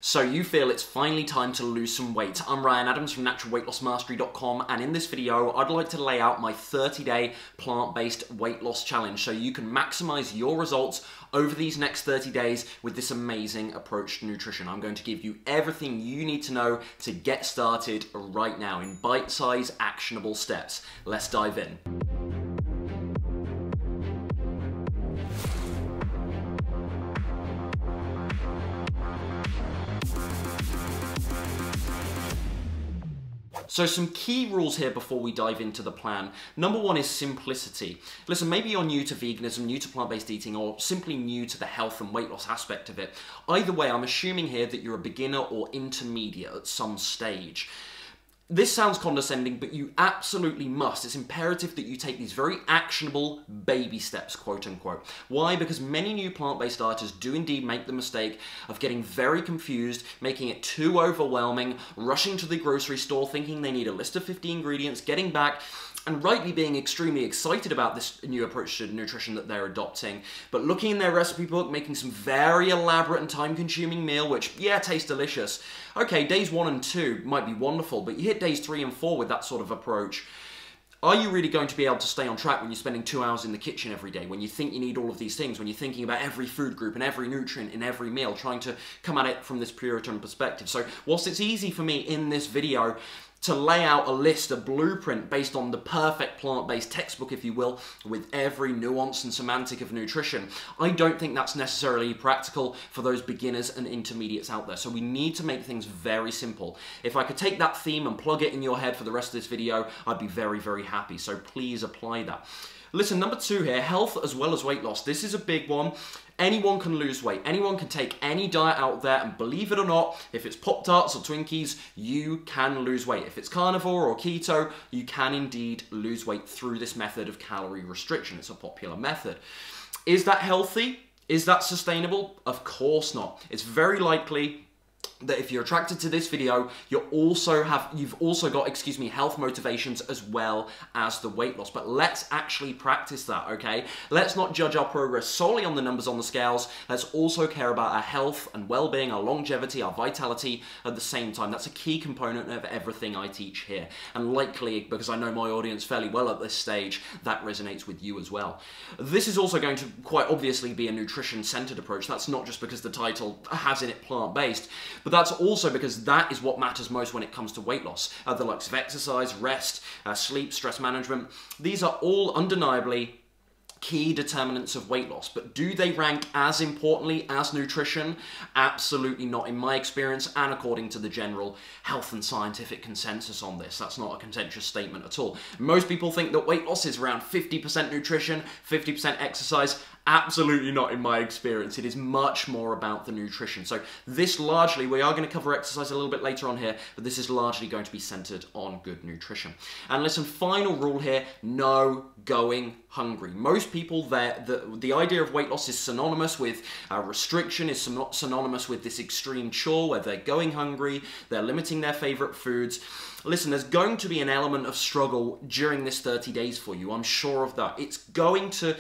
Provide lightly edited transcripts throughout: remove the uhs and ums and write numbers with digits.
So you feel it's finally time to lose some weight. I'm Ryan Adams from naturalweightlossmastery.com, and in this video I'd like to lay out my 30-day plant-based weight loss challenge so you can maximize your results over these next 30 days with this amazing approach to nutrition. I'm going to give you everything you need to know to get started right now in bite-sized actionable steps. Let's dive in. So some key rules here before we dive into the plan. Number one is simplicity. Listen, maybe you're new to veganism, new to plant-based eating, or simply new to the health and weight loss aspect of it. Either way, I'm assuming here that you're a beginner or intermediate at some stage. This sounds condescending, but you absolutely must. It's imperative that you take these very actionable baby steps, quote unquote. Why? Because many new plant-based dieters do indeed make the mistake of getting very confused, making it too overwhelming, rushing to the grocery store thinking they need a list of 50 ingredients, getting back, and rightly being extremely excited about this new approach to nutrition that they're adopting, but looking in their recipe book, making some very elaborate and time-consuming meal, which, yeah, tastes delicious. Okay, days 1 and 2 might be wonderful, but you hit days 3 and 4 with that sort of approach. Are you really going to be able to stay on track when you're spending 2 hours in the kitchen every day, when you think you need all of these things, when you're thinking about every food group and every nutrient in every meal, trying to come at it from this Puritan perspective? So whilst it's easy for me in this video to lay out a list, a blueprint based on the perfect plant-based textbook, if you will, with every nuance and semantic of nutrition, I don't think that's necessarily practical for those beginners and intermediates out there. So we need to make things very simple. If I could take that theme and plug it in your head for the rest of this video, I'd be very, very happy. So please apply that. Listen, number 2 here, health as well as weight loss. This is a big one. Anyone can lose weight. Anyone can take any diet out there, and believe it or not, if it's Pop-Tarts or Twinkies, you can lose weight. If it's carnivore or keto, you can indeed lose weight through this method of calorie restriction. It's a popular method. Is that healthy? Is that sustainable? Of course not. It's very likely that if you're attracted to this video, you've also got, health motivations as well as the weight loss. But let's actually practice that, okay? Let's not judge our progress solely on the numbers on the scales. Let's also care about our health and well-being, our longevity, our vitality at the same time. That's a key component of everything I teach here. And likely, because I know my audience fairly well at this stage, that resonates with you as well. This is also going to quite obviously be a nutrition-centered approach. That's not just because the title has in it plant-based, but that's also because that is what matters most when it comes to weight loss. The likes of exercise, rest, sleep, stress management, these are all undeniably key determinants of weight loss. But do they rank as importantly as nutrition? Absolutely not in my experience and according to the general health and scientific consensus on this. That's not a contentious statement at all. Most people think that weight loss is around 50% nutrition, 50% exercise. Absolutely not in my experience. It is much more about the nutrition. So this largely, we are going to cover exercise a little bit later on here, but this is largely going to be centered on good nutrition. And listen, final rule here, no going hungry. Most people, the idea of weight loss is synonymous with restriction, is synonymous with this extreme chore where they're going hungry, they're limiting their favorite foods. Listen, there's going to be an element of struggle during this 30 days for you. I'm sure of that. It's going to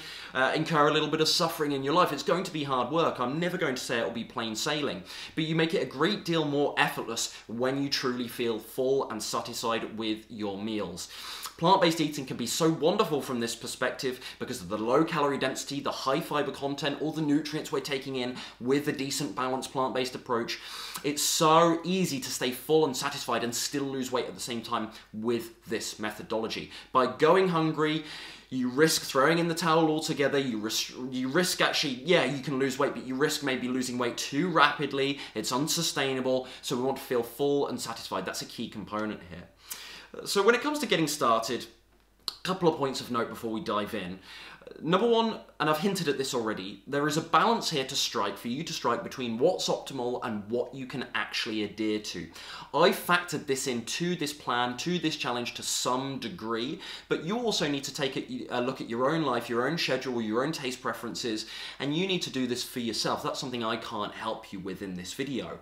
incur a little bit of suffering in your life. It's going to be hard work. I'm never going to say it'll be plain sailing, but you make it a great deal more effortless when you truly feel full and satisfied with your meals. Plant-based eating can be so wonderful from this perspective because of the low calorie density, the high fiber content, all the nutrients we're taking in with a decent balanced plant-based approach. It's so easy to stay full and satisfied and still lose weight at the same time with this methodology. By going hungry, you risk throwing in the towel altogether, you risk actually, yeah, you can lose weight, but you risk maybe losing weight too rapidly, it's unsustainable, so we want to feel full and satisfied. That's a key component here. So when it comes to getting started, a couple of points of note before we dive in. Number one, and I've hinted at this already, there is a balance here to strike, for you to strike between what's optimal and what you can actually adhere to. I factored this into this plan, to this challenge to some degree, but you also need to take a look at your own life, your own schedule, your own taste preferences, and you need to do this for yourself. That's something I can't help you with in this video.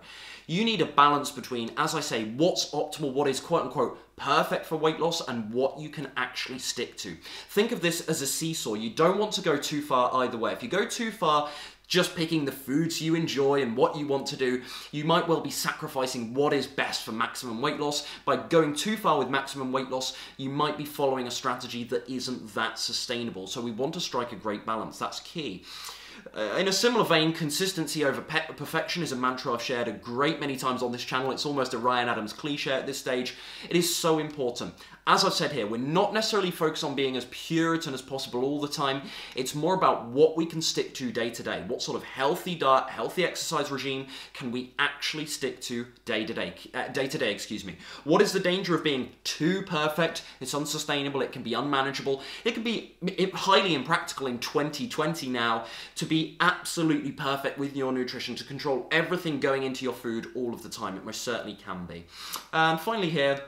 You need a balance between, as I say, what's optimal, what is quote-unquote perfect for weight loss, and what you can actually stick to. Think of this as a seesaw. You don't want to go too far either way. If you go too far just picking the foods you enjoy and what you want to do, you might well be sacrificing what is best for maximum weight loss. By going too far with maximum weight loss, you might be following a strategy that isn't that sustainable. So we want to strike a great balance. That's key. In a similar vein, consistency over perfection is a mantra I've shared a great many times on this channel. It's almost a Ryan Adams cliche at this stage. It is so important. As I've said here, we're not necessarily focused on being as Puritan as possible all the time. It's more about what we can stick to day to day. What sort of healthy diet, healthy exercise regime can we actually stick to day to day, excuse me. What is the danger of being too perfect? It's unsustainable, it can be unmanageable. It can be highly impractical in 2020 now to be absolutely perfect with your nutrition, to control everything going into your food all of the time. It most certainly can be. And finally here,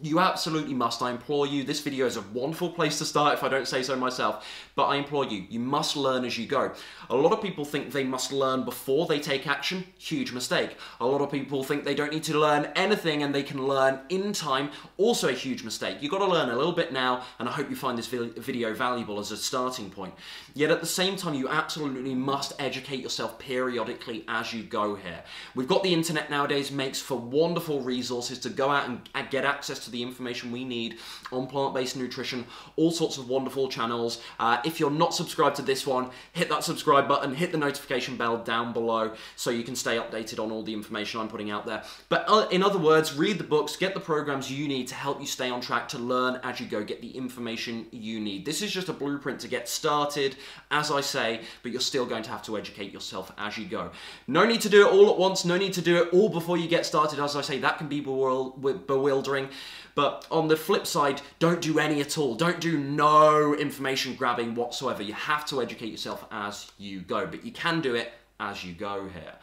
you absolutely must, I implore you, this video is a wonderful place to start if I don't say so myself, but I implore you, you must learn as you go. A lot of people think they must learn before they take action. Huge mistake. A lot of people think they don't need to learn anything and they can learn in time. Also a huge mistake. You've got to learn a little bit now, and I hope you find this video valuable as a starting point. Yet at the same time, you absolutely must educate yourself periodically as you go here. We've got the internet nowadays, makes for wonderful resources to go out and get access to the information we need on plant-based nutrition, all sorts of wonderful channels. If you're not subscribed to this one, hit that subscribe button, hit the notification bell down below so you can stay updated on all the information I'm putting out there. But in other words, read the books, get the programs you need to help you stay on track, to learn as you go, get the information you need. This is just a blueprint to get started, as I say, but you're still going to have to educate yourself as you go. No need to do it all at once, no need to do it all before you get started. As I say, that can be bewildering. But on the flip side, don't do any at all. Don't do no information grabbing whatsoever. You have to educate yourself as you go, but you can do it as you go here.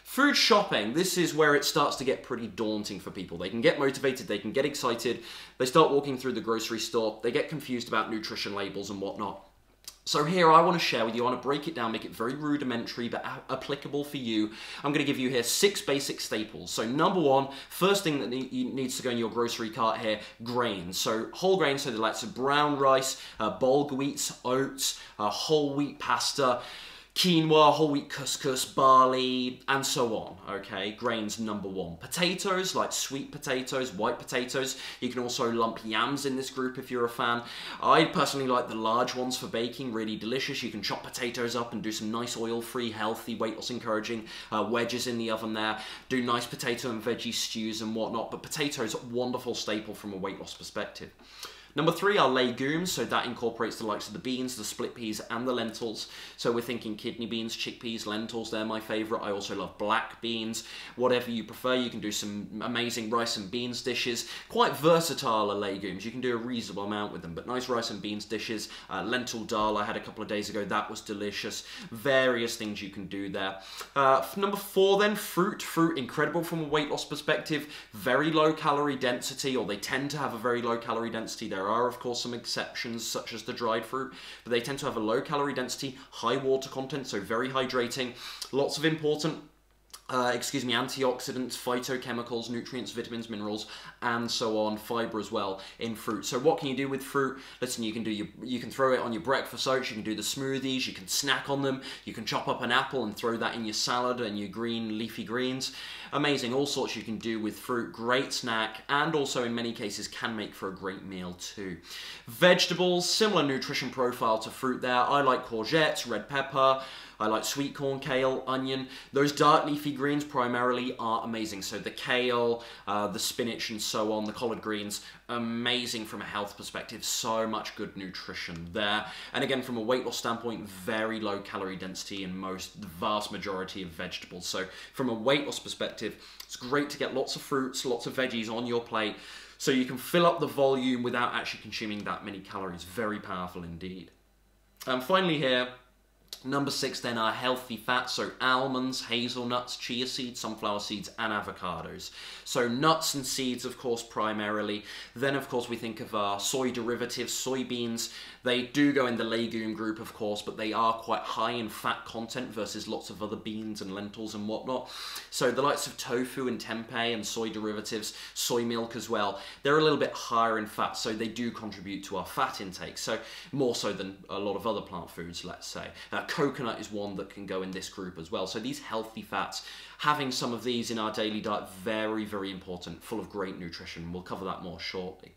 Food shopping, this is where it starts to get pretty daunting for people. They can get motivated, they can get excited, they start walking through the grocery store, they get confused about nutrition labels and whatnot. So here I want to share with you, I want to break it down, make it very rudimentary but applicable for you. I'm going to give you here 6 basic staples. So number 1, first thing that needs to go in your grocery cart here, grains. So whole grains, so the likes of brown rice, bulgur wheats, oats, whole wheat pasta, quinoa, whole wheat couscous, barley, and so on, okay? Grains, number 1. Potatoes, like sweet potatoes, white potatoes. You can also lump yams in this group if you're a fan. I personally like the large ones for baking, really delicious. You can chop potatoes up and do some nice oil-free, healthy, weight loss encouraging wedges in the oven there. Do nice potato and veggie stews and whatnot, but potatoes, wonderful staple from a weight loss perspective. Number 3 are legumes, so that incorporates the likes of the beans, the split peas, and the lentils. So we're thinking kidney beans, chickpeas, lentils, they're my favourite. I also love black beans. Whatever you prefer, you can do some amazing rice and beans dishes. Quite versatile are legumes, you can do a reasonable amount with them, but nice rice and beans dishes. Lentil dal I had a couple of days ago, that was delicious. Various things you can do there. Number 4 then, fruit. Fruit, incredible from a weight loss perspective. Very low calorie density, or they tend to have a very low calorie density. There are, of course, some exceptions, such as the dried fruit, but they tend to have a low calorie density, high water content, so very hydrating. Lots of important antioxidants, phytochemicals, nutrients, vitamins, minerals, and so on, fiber as well in fruit. So what can you do with fruit? Listen, you can throw it on your breakfast oats, you can do the smoothies, you can snack on them, you can chop up an apple and throw that in your salad and your green leafy greens. Amazing, all sorts you can do with fruit, great snack, and also in many cases can make for a great meal too. Vegetables, similar nutrition profile to fruit there. I like courgettes, red pepper, I like sweet corn, kale, onion. Those dark leafy greens primarily are amazing. So the kale, the spinach and so on, the collard greens, amazing from a health perspective. So much good nutrition there. And again, from a weight loss standpoint, very low calorie density in the vast majority of vegetables. So from a weight loss perspective, it's great to get lots of fruits, lots of veggies on your plate so you can fill up the volume without actually consuming that many calories. Very powerful indeed. And finally here, number 6 then are healthy fats, so almonds, hazelnuts, chia seeds, sunflower seeds, and avocados. So nuts and seeds, of course, primarily. Then, of course, we think of our soy derivatives, soybeans. They do go in the legume group, of course, but they are quite high in fat content versus lots of other beans and lentils and whatnot. So the likes of tofu and tempeh and soy derivatives, soy milk as well, they're a little bit higher in fat, so they do contribute to our fat intake. So more so than a lot of other plant foods, let's say. Coconut is one that can go in this group as well. So these healthy fats, having some of these in our daily diet, very, very important, full of great nutrition. We'll cover that more shortly.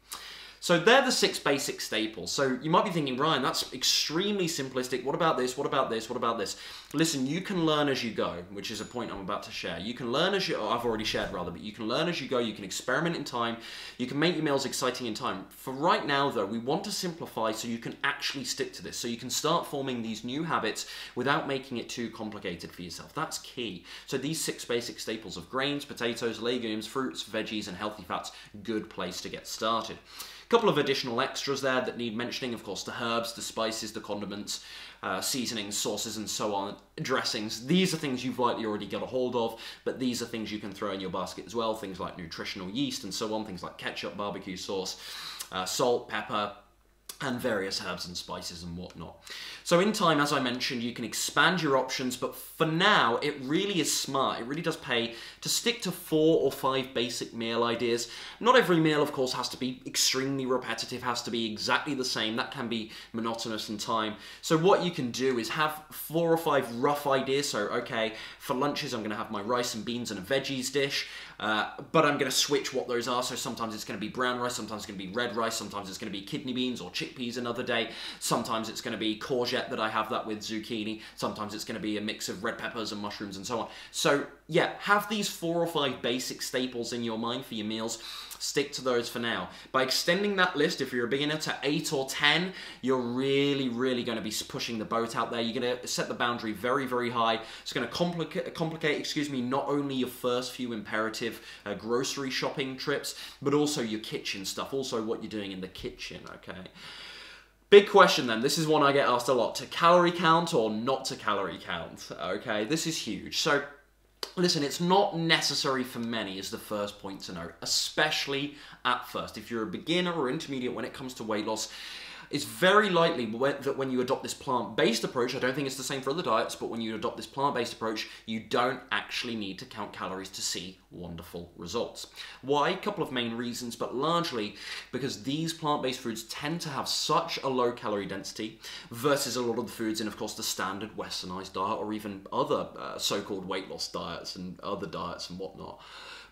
So they're the 6 basic staples. So you might be thinking, Ryan, that's extremely simplistic. What about this? What about this? What about this? Listen, you can learn as you go, which is a point I'm about to share. You can learn as you, I've already shared rather, but you can learn as you go. You can experiment in time. You can make your meals exciting in time. For right now, though, we want to simplify so you can actually stick to this. So you can start forming these new habits without making it too complicated for yourself. That's key. So these 6 basic staples of grains, potatoes, legumes, fruits, veggies, and healthy fats, good place to get started. Couple of additional extras there that need mentioning, of course, the herbs, the spices, the condiments, seasonings, sauces, and so on, dressings. These are things you've likely already got a hold of, but these are things you can throw in your basket as well, things like nutritional yeast and so on, things like ketchup, barbecue sauce, salt, pepper, and various herbs and spices and whatnot. So in time, as I mentioned, you can expand your options, but for now, it really is smart. It really does pay to stick to 4 or 5 basic meal ideas. Not every meal, of course, has to be extremely repetitive, has to be exactly the same. That can be monotonous in time. So what you can do is have 4 or 5 rough ideas. So, okay, for lunches, I'm going to have my rice and beans and a veggies dish, but I'm going to switch what those are. So sometimes it's going to be brown rice, sometimes it's going to be red rice, sometimes it's going to be kidney beans or chickpeas another day. Sometimes it's going to be courgette that I have that with zucchini. Sometimes it's going to be a mix of red peppers and mushrooms and so on. So yeah, have these 4 or 5 basic staples in your mind for your meals. Stick to those for now. By extending that list, if you're a beginner, to 8 or 10, you're really, really going to be pushing the boat out there. You're going to set the boundary very, very high. It's going to complicate, not only your first few imperative grocery shopping trips, but also your kitchen stuff, also what you're doing in the kitchen, okay? Big question then, this is one I get asked a lot, to calorie count or not to calorie count, okay? This is huge. So listen, it's not necessary for many is the first point to note, especially at first. If you're a beginner or intermediate when it comes to weight loss, it's very likely that when you adopt this plant-based approach, I don't think it's the same for other diets, but when you adopt this plant-based approach, you don't actually need to count calories to see wonderful results. Why? A couple of main reasons, but largely because these plant-based foods tend to have such a low calorie density versus a lot of the foods in, of course, the standard westernized diet or even other so-called weight loss diets and other diets and whatnot.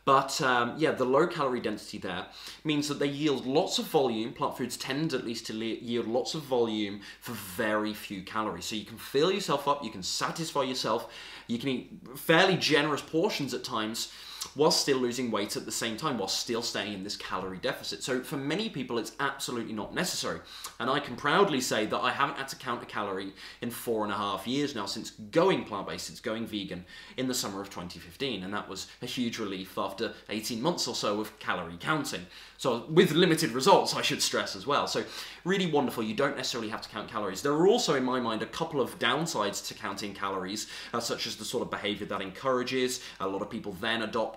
But yeah, the low calorie density there means that they yield lots of volume. Plant foods tend at least to yield lots of volume for very few calories. So you can fill yourself up, you can satisfy yourself, you can eat fairly generous portions at times while still losing weight at the same time, while still staying in this calorie deficit. So for many people, it's absolutely not necessary. And I can proudly say that I haven't had to count a calorie in 4.5 years now since going plant-based, since going vegan in the summer of 2015. And that was a huge relief after 18 months or so of calorie counting. So with limited results, I should stress as well. So really wonderful. You don't necessarily have to count calories. There are also, in my mind, a couple of downsides to counting calories, such as the sort of behavior that encourages. A lot of people then adopt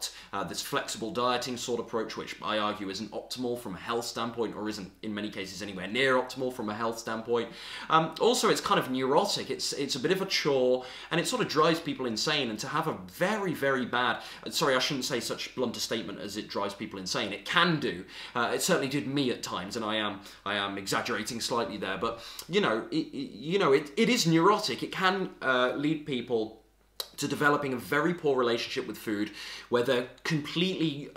this flexible dieting sort of approach, which I argue isn't optimal from a health standpoint, or isn't in many cases anywhere near optimal from a health standpoint. Also, it's kind of neurotic. It's a bit of a chore, and it sort of drives people insane. And to have a very, very bad, sorry, I shouldn't say such blunt a statement as it drives people insane. It can do. It certainly did me at times, and I am exaggerating slightly there, but it is neurotic. It can lead people to developing a very poor relationship with food, where they're completely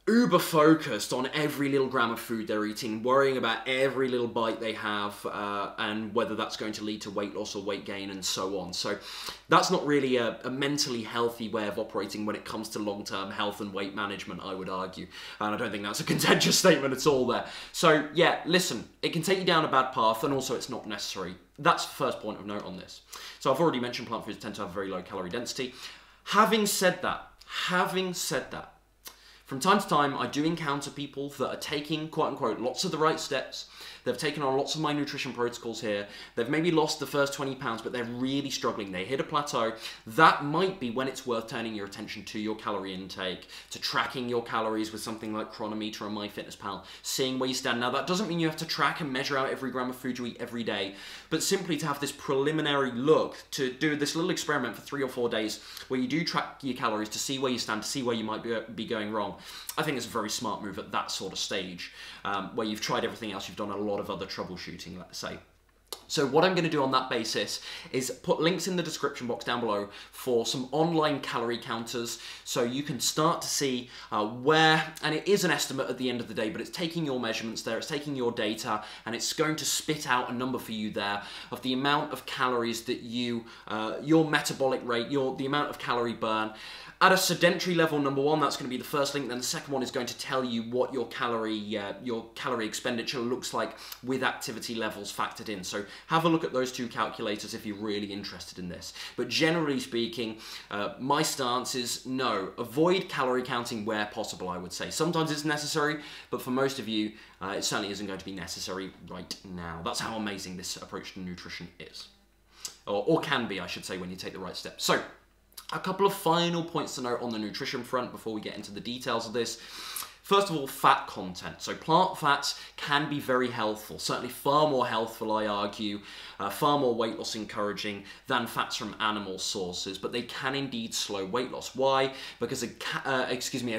uber focused on every little gram of food they're eating, worrying about every little bite they have, and whether that's going to lead to weight loss or weight gain and so on. So that's not really a mentally healthy way of operating when it comes to long-term health and weight management, I would argue. And I don't think that's a contentious statement at all there. So yeah, listen, it can take you down a bad path, and also it's not necessary. That's the first point of note on this. So I've already mentioned plant foods tend to have very low calorie density. Having said that, from time to time, I do encounter people that are taking, quote unquote, lots of the right steps. They've taken on lots of my nutrition protocols here. They've maybe lost the first 20 pounds, but they're really struggling. They hit a plateau. That might be when it's worth turning your attention to your calorie intake, to tracking your calories with something like Chronometer or MyFitnessPal, seeing where you stand. Now, that doesn't mean you have to track and measure out every gram of food you eat every day, but simply to have this preliminary look, to do this little experiment for 3 or 4 days where you do track your calories to see where you stand, to see where you might be going wrong. I think it's a very smart move at that sort of stage, where you've tried everything else, you've done a lot of other troubleshooting, let's say. So what I'm going to do on that basis is put links in the description box down below for some online calorie counters, so you can start to see where, and it is an estimate at the end of the day, but it's taking your measurements there, it's taking your data, and it's going to spit out a number for you there of the amount of calories that you, your metabolic rate, the amount of calorie burn. At a sedentary level, number one, that's going to be the first link. Then the second one is going to tell you what your calorie expenditure looks like with activity levels factored in. So have a look at those two calculators if you're really interested in this. But generally speaking, my stance is no, avoid calorie counting where possible, I would say. Sometimes it's necessary, but for most of you, it certainly isn't going to be necessary right now. That's how amazing this approach to nutrition is. Or can be, I should say, when you take the right steps. So, a couple of final points to note on the nutrition front before we get into the details of this. First of all, fat content. So plant fats can be very healthful, certainly far more healthful, I argue, far more weight loss encouraging than fats from animal sources, but they can indeed slow weight loss. Why? Because a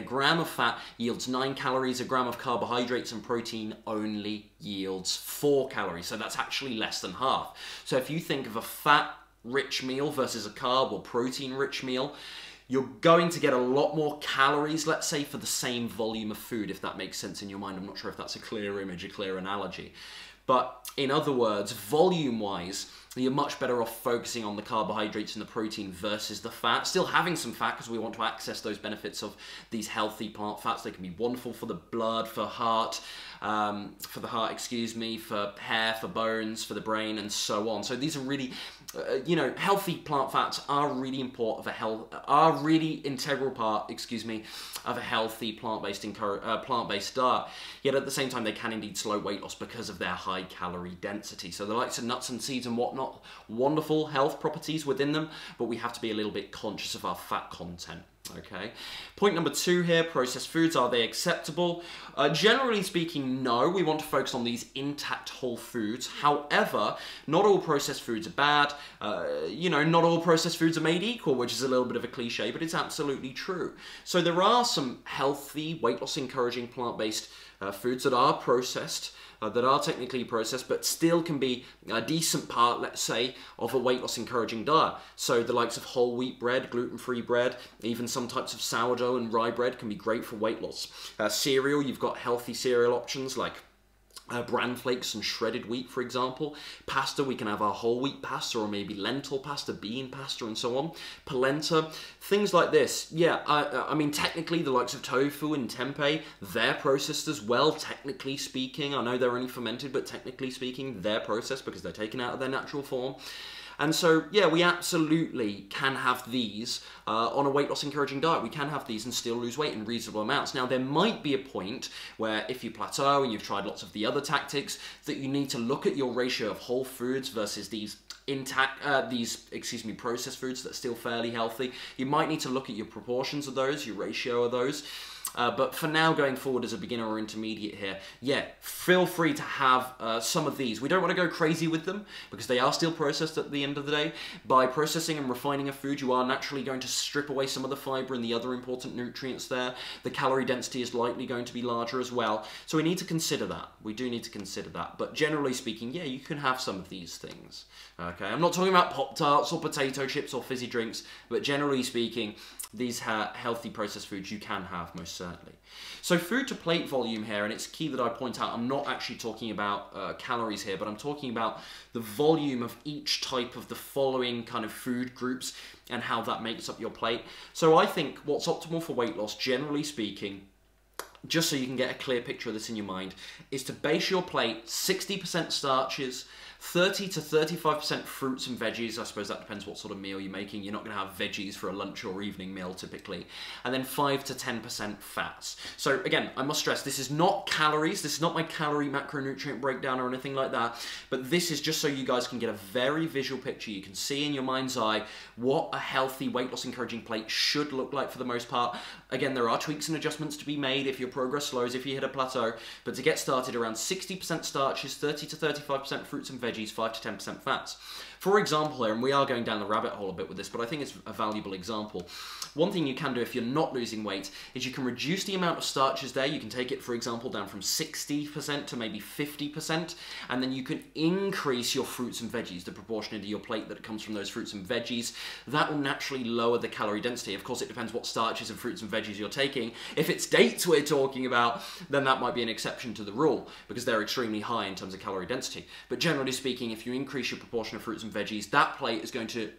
gram of fat yields 9 calories, a gram of carbohydrates and protein only yields 4 calories. So that's actually less than half. So if you think of a fat-rich meal versus a carb or protein-rich meal, you're going to get a lot more calories, let's say, for the same volume of food, if that makes sense in your mind. I'm not sure if that's a clear image, a clear analogy. But in other words, volume-wise, you're much better off focusing on the carbohydrates and the protein versus the fat. Still having some fat because we want to access those benefits of these healthy plant fats. They can be wonderful for the blood, for heart, for hair, for bones, for the brain, and so on. So these are really, healthy plant fats are really important integral part, of a healthy plant-based diet. Yet at the same time, they can indeed slow weight loss because of their high calorie density. So the likes of nuts and seeds and whatnot, wonderful health properties within them, but we have to be a little bit conscious of our fat content. Okay. Point number 2 here, processed foods, are they acceptable? Generally speaking, no. We want to focus on these intact whole foods. However, not all processed foods are bad. Not all processed foods are made equal, which is a little bit of a cliche, but it's absolutely true. So there are some healthy, weight loss encouraging plant-based foods that are processed, that are technically processed, but still can be a decent part, let's say, of a weight loss encouraging diet. So the likes of whole wheat bread, gluten-free bread, even some types of sourdough and rye bread can be great for weight loss. Cereal, you've got healthy cereal options like bran flakes and shredded wheat, for example. Pasta, we can have our whole wheat pasta or maybe lentil pasta, bean pasta, and so on. Polenta, things like this. Yeah, I mean, technically, the likes of tofu and tempeh, they're processed as well, technically speaking. I know they're only fermented, but technically speaking, they're processed because they're taken out of their natural form. And so, yeah, we absolutely can have these on a weight loss encouraging diet. We can have these and still lose weight in reasonable amounts. Now, there might be a point where if you plateau and you've tried lots of the other tactics, that you need to look at your ratio of whole foods versus these processed foods that are still fairly healthy. You might need to look at your proportions of those, your ratio of those. But for now, going forward as a beginner or intermediate here, yeah, feel free to have some of these. We don't want to go crazy with them because they are still processed at the end of the day. By processing and refining a food, you are naturally going to strip away some of the fiber and the other important nutrients there. The calorie density is likely going to be larger as well. So we need to consider that. We do need to consider that. But generally speaking, yeah, you can have some of these things. Okay, I'm not talking about Pop-Tarts or potato chips or fizzy drinks, but generally speaking, these healthy processed foods you can have, most certainly. So food to plate volume here, and it's key that I point out, I'm not actually talking about calories here, but I'm talking about the volume of each type of the following kind of food groups and how that makes up your plate. So I think what's optimal for weight loss, generally speaking, just so you can get a clear picture of this in your mind, is to base your plate 60% starches, 30 to 35% fruits and veggies. I suppose that depends what sort of meal you're making. You're not going to have veggies for a lunch or evening meal typically. And then 5 to 10% fats. So again, I must stress, this is not calories. This is not my calorie macronutrient breakdown or anything like that. But this is just so you guys can get a very visual picture. You can see in your mind's eye what a healthy weight loss encouraging plate should look like for the most part. Again, there are tweaks and adjustments to be made if your progress slows, if you hit a plateau. But to get started, around 60% starches, 30 to 35% fruits and veggies, 5 to 10% fats. For example here, and we are going down the rabbit hole a bit with this, but I think it's a valuable example. One thing you can do if you're not losing weight is you can reduce the amount of starches there. You can take it, for example, down from 60% to maybe 50%, and then you can increase your fruits and veggies, the proportion into your plate that comes from those fruits and veggies. That will naturally lower the calorie density. Of course, it depends what starches and fruits and veggies you're taking. If it's dates we're talking about, then that might be an exception to the rule, because they're extremely high in terms of calorie density. But generally speaking, if you increase your proportion of fruits and veggies, that plate is going to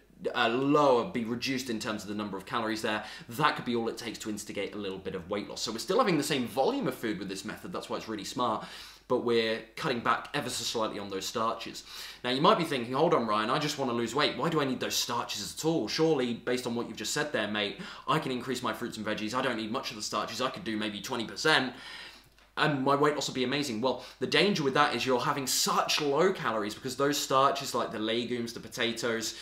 be reduced in terms of the number of calories there. That could be all it takes to instigate a little bit of weight loss. So we're still having the same volume of food with this method. That's why it's really smart. But we're cutting back ever so slightly on those starches. Now you might be thinking, hold on Ryan, I just want to lose weight. Why do I need those starches at all? Surely, based on what you've just said there, mate, I can increase my fruits and veggies. I don't need much of the starches. I could do maybe 20%. And my weight loss will be amazing. Well, the danger with that is you're having such low calories because those starches like the legumes, the potatoes,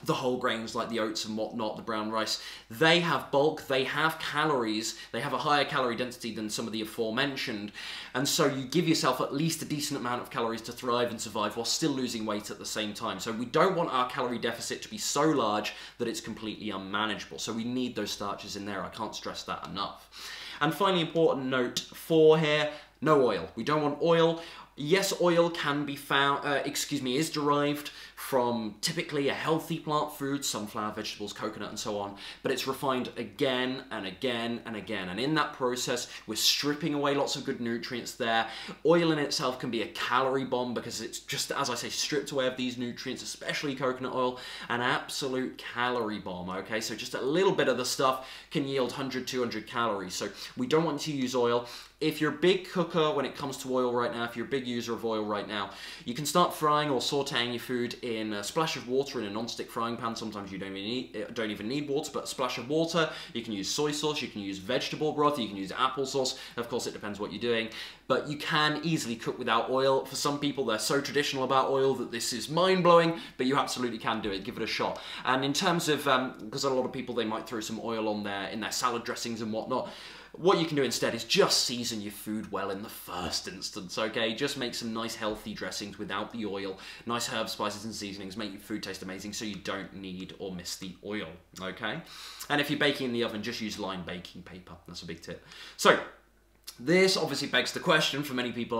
the whole grains like the oats and whatnot, the brown rice, they have bulk, they have calories, they have a higher calorie density than some of the aforementioned, and so you give yourself at least a decent amount of calories to thrive and survive while still losing weight at the same time. So we don't want our calorie deficit to be so large that it's completely unmanageable. So we need those starches in there. I can't stress that enough. And finally, important note 4 here, no oil. We don't want oil. Yes, oil can be found, is derived from typically a healthy plant food, sunflower, vegetables, coconut, and so on, but it's refined again and again and again. And in that process, we're stripping away lots of good nutrients there. Oil in itself can be a calorie bomb because it's just, as I say, stripped away of these nutrients, especially coconut oil, an absolute calorie bomb, okay? So just a little bit of the stuff can yield 100, 200 calories. So we don't want to use oil. If you're a big cooker when it comes to oil right now, if you're a big user of oil right now, you can start frying or sauteing your food in a splash of water in a non-stick frying pan. Sometimes you don't even need water, but a splash of water. You can use soy sauce, you can use vegetable broth, you can use applesauce. Of course, it depends what you're doing, but you can easily cook without oil. For some people, they're so traditional about oil that this is mind-blowing, but you absolutely can do it. Give it a shot. And in terms of, because a lot of people, they might throw some oil on in their salad dressings and whatnot, what you can do instead is just season your food well in the first instance, okay? Just make some nice healthy dressings without the oil. Nice herbs, spices and seasonings make your food taste amazing so you don't need or miss the oil, okay? And if you're baking in the oven, just use lined baking paper. That's a big tip. So, this obviously begs the question for many people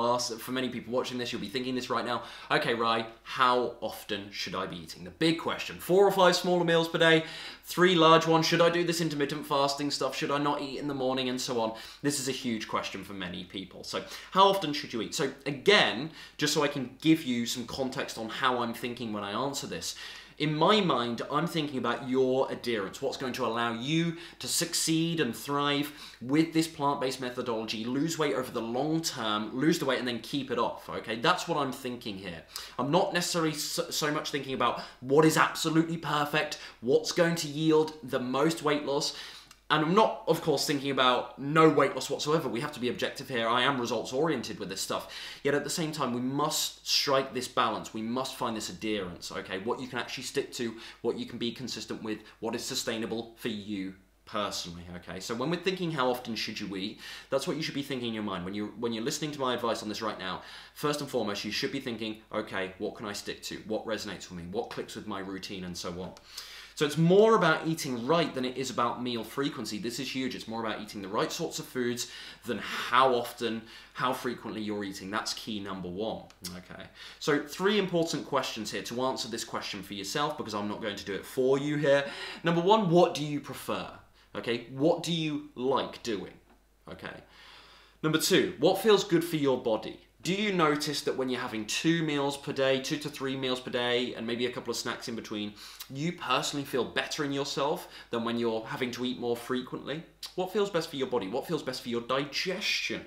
watching this, you'll be thinking this right now. Okay, Rai, how often should I be eating? The big question. 4 or 5 smaller meals per day, 3 large ones. Should I do this intermittent fasting stuff? Should I not eat in the morning and so on? This is a huge question for many people. So how often should you eat? So again, just so I can give you some context on how I'm thinking when I answer this, in my mind, I'm thinking about your adherence, what's going to allow you to succeed and thrive with this plant-based methodology, lose weight over the long term, lose the weight and then keep it off, okay? That's what I'm thinking here. I'm not necessarily so much thinking about what is absolutely perfect, what's going to yield the most weight loss. And I'm not, of course, thinking about no weight loss whatsoever. We have to be objective here. I am results-oriented with this stuff. Yet at the same time, we must strike this balance. We must find this adherence, okay? What you can actually stick to, what you can be consistent with, what is sustainable for you personally, okay? So when we're thinking how often should you eat, that's what you should be thinking in your mind. When you're listening to my advice on this right now, first and foremost, you should be thinking, okay, what can I stick to? What resonates with me? What clicks with my routine and so on? So it's more about eating right than it is about meal frequency. This is huge. It's more about eating the right sorts of foods than how often, how frequently you're eating. That's key number 1. Okay. So 3 important questions here to answer this question for yourself, because I'm not going to do it for you here. Number 1, what do you prefer? Okay. What do you like doing? Okay. Number 2, what feels good for your body? Do you notice that when you're having 2 meals per day, 2 to 3 meals per day, and maybe a couple of snacks in between, you personally feel better in yourself than when you're having to eat more frequently? What feels best for your body? What feels best for your digestion?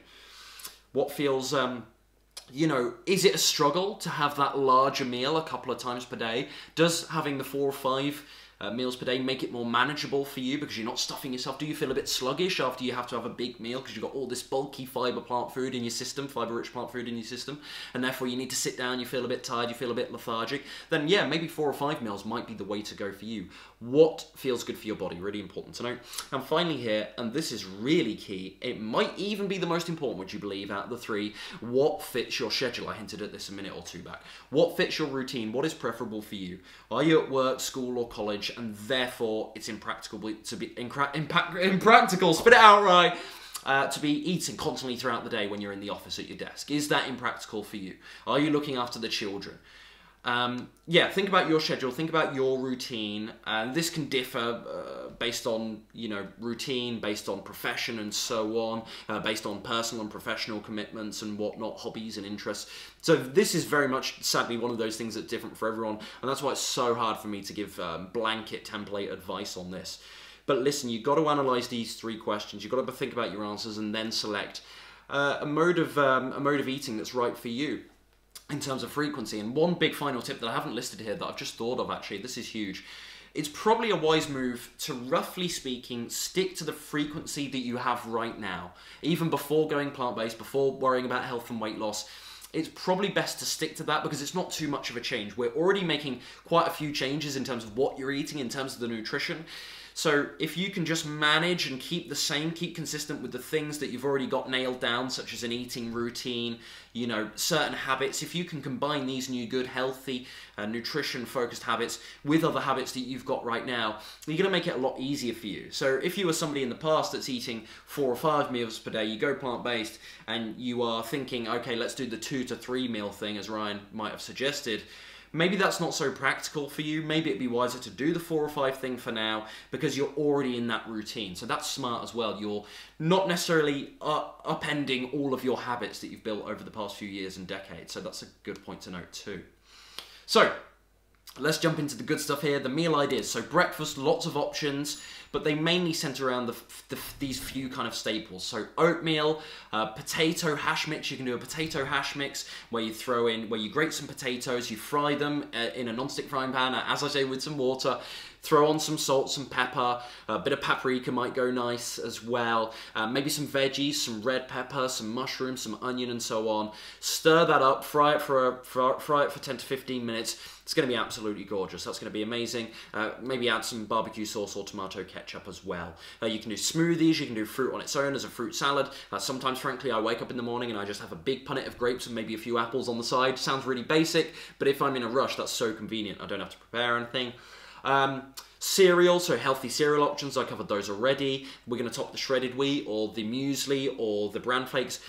What feels, is it a struggle to have that larger meal a couple of times per day? Does having the 4 or 5 meals per day make it more manageable for you because you're not stuffing yourself? Do you feel a bit sluggish after you have to have a big meal because you've got all this bulky fiber plant food in your system, fiber-rich plant food in your system, and therefore you need to sit down, you feel a bit tired, you feel a bit lethargic? Then yeah, maybe 4 or 5 meals might be the way to go for you. What feels good for your body? Really important to know. And finally here, and this is really key, it might even be the most important, would you believe, out of the three, what fits your schedule? I hinted at this a minute or two back. What fits your routine? What is preferable for you? Are you at work, school, or college, and therefore it's impractical to be impractical, spit it out right, to be eating constantly throughout the day when you're in the office at your desk? Is that impractical for you? Are you looking after the children? Yeah, think about your schedule, think about your routine, and this can differ based on, routine, based on profession and so on, based on personal and professional commitments and whatnot, hobbies and interests. So this is very much, sadly, one of those things that's different for everyone, and that's why it's so hard for me to give blanket template advice on this. But listen, you've got to analyse these three questions, you've got to think about your answers and then select a mode of eating that's right for you in terms of frequency. And one big final tip that I haven't listed here that I've just thought of, actually, this is huge. It's probably a wise move to, roughly speaking, stick to the frequency that you have right now. Even before going plant-based, before worrying about health and weight loss, it's probably best to stick to that because it's not too much of a change. We're already making quite a few changes in terms of what you're eating, in terms of the nutrition. So if you can just manage and keep the same, keep consistent with the things that you've already got nailed down, such as an eating routine, certain habits, if you can combine these new good, healthy, nutrition-focused habits with other habits that you've got right now, you're going to make it a lot easier for you. So if you were somebody in the past that's eating 4 or 5 meals per day, you go plant-based and you are thinking, okay, let's do the 2 to 3 meal thing, as Ryan might have suggested, maybe that's not so practical for you. Maybe it'd be wiser to do the 4 or 5 thing for now because you're already in that routine. So that's smart as well. You're not necessarily upending all of your habits that you've built over the past few years and decades. So that's a good point to note too. So let's jump into the good stuff here, the meal ideas. So breakfast, lots of options, but they mainly center around these few kind of staples. So oatmeal, potato hash mix. You can do a potato hash mix where you grate some potatoes, you fry them in a non-stick frying pan, as I say, with some water. Throw on some salt, some pepper, a bit of paprika might go nice as well. Maybe some veggies, some red pepper, some mushrooms, some onion and so on. Stir that up, fry it for 10 to 15 minutes. It's going to be absolutely gorgeous. That's going to be amazing. Maybe add some barbecue sauce or tomato ketchup as well. You can do smoothies, you can do fruit on its own as a fruit salad. Sometimes, frankly, I wake up in the morning and I just have a big punnet of grapes and maybe a few apples on the side. Sounds really basic, but if I'm in a rush, that's so convenient. I don't have to prepare anything. Cereal, so healthy cereal options, I covered those already. We're going to top the shredded wheat or the muesli or the bran flakes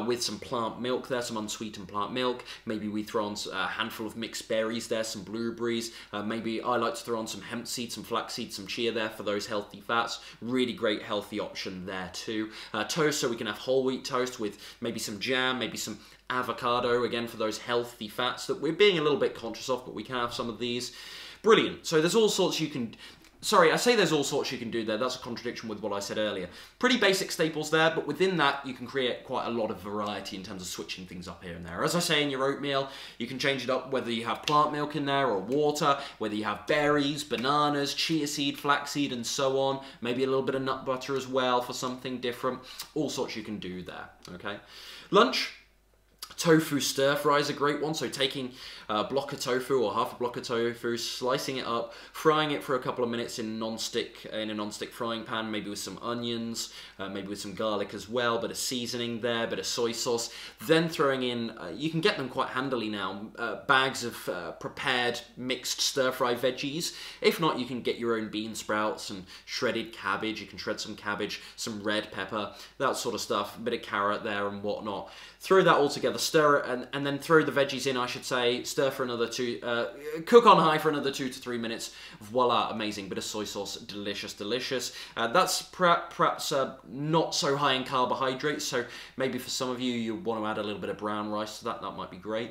with some plant milk there, some unsweetened plant milk. Maybe we throw on a handful of mixed berries there, some blueberries. Maybe I like to throw on some hemp seeds, some flax seeds, some chia there for those healthy fats. Really great healthy option there too. Toast, so we can have whole wheat toast with maybe some jam, maybe some avocado, again for those healthy fats that we're being a little bit conscious of, but we can have some of these. Brilliant. So there's all sorts you can... Sorry, I say there's all sorts you can do there. That's a contradiction with what I said earlier. Pretty basic staples there, but within that, you can create quite a lot of variety in terms of switching things up here and there. As I say, in your oatmeal, you can change it up whether you have plant milk in there or water, whether you have berries, bananas, chia seed, flaxseed, and so on. Maybe a little bit of nut butter as well for something different. All sorts you can do there, okay? Lunch. Tofu stir fry is a great one, so taking a block of tofu or half a block of tofu, slicing it up, frying it for a couple of minutes in a non-stick frying pan, maybe with some onions, maybe with some garlic as well, bit of seasoning there, bit of soy sauce, then throwing in, you can get them quite handily now, bags of prepared mixed stir-fry veggies. If not, you can get your own bean sprouts and shredded cabbage. You can shred some cabbage, some red pepper, that sort of stuff, a bit of carrot there and whatnot. Throw that all together, stir it, and then throw the veggies in, I should say. Stir for another cook on high for another 2 to 3 minutes. Voila, amazing. Bit of soy sauce, delicious, delicious. That's perhaps not so high in carbohydrates, so maybe for some of you, you want to add a little bit of brown rice to that. That might be great.